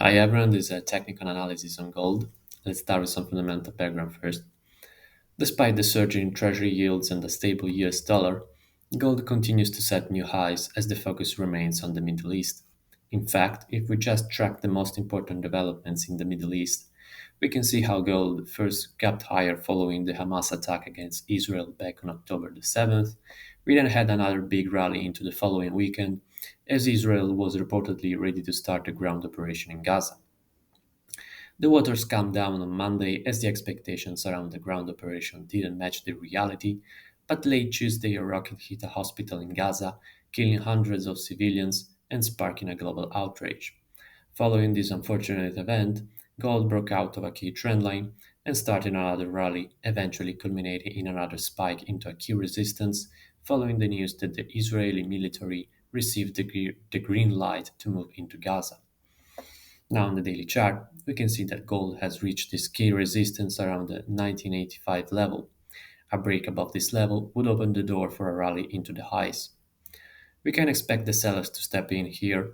Hi everyone, this is a technical analysis on gold. Let's start with some fundamental background first. Despite the surge in treasury yields and the stable US dollar, gold continues to set new highs as the focus remains on the Middle East. In fact, if we just track the most important developments in the Middle East, we can see how gold first gapped higher following the Hamas attack against Israel back on October the 7th. We then had another big rally into the following weekend as Israel was reportedly ready to start a ground operation in Gaza. The waters calmed down on Monday as the expectations around the ground operation didn't match the reality, but late Tuesday a rocket hit a hospital in Gaza, killing hundreds of civilians and sparking a global outrage. Following this unfortunate event, gold broke out of a key trend line and started another rally, eventually culminating in another spike into a key resistance following the news that the Israeli military received the green light to move into Gaza. Now on the daily chart, we can see that gold has reached this key resistance around the 1985 level. A break above this level would open the door for a rally into the highs. We can expect the sellers to step in here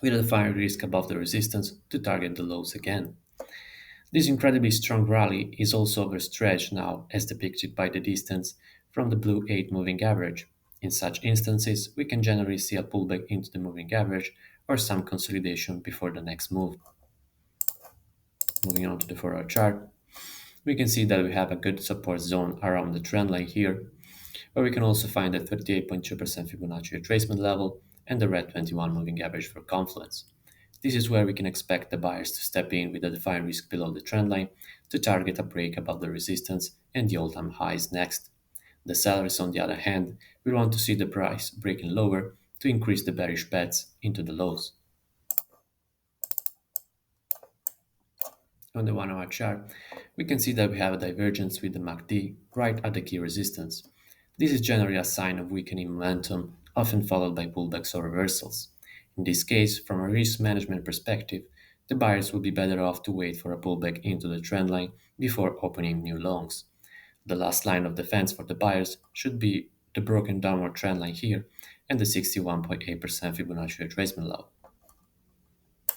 with a defined risk above the resistance to target the lows again. This incredibly strong rally is also overstretched now as depicted by the distance from the blue 8 moving average. In such instances, we can generally see a pullback into the moving average or some consolidation before the next move. Moving on to the 4-hour chart, we can see that we have a good support zone around the trend line here, where we can also find the 38.2% Fibonacci retracement level and the red 21 moving average for confluence. This is where we can expect the buyers to step in with a defined risk below the trend line to target a break above the resistance and the all-time highs next. The sellers, on the other hand, will want to see the price breaking lower to increase the bearish bets into the lows. On the 1-hour chart, we can see that we have a divergence with the MACD right at the key resistance. This is generally a sign of weakening momentum, often followed by pullbacks or reversals. In this case, from a risk management perspective, the buyers will be better off to wait for a pullback into the trend line before opening new longs. The last line of defense for the buyers should be the broken downward trend line here and the 61.8% Fibonacci retracement level.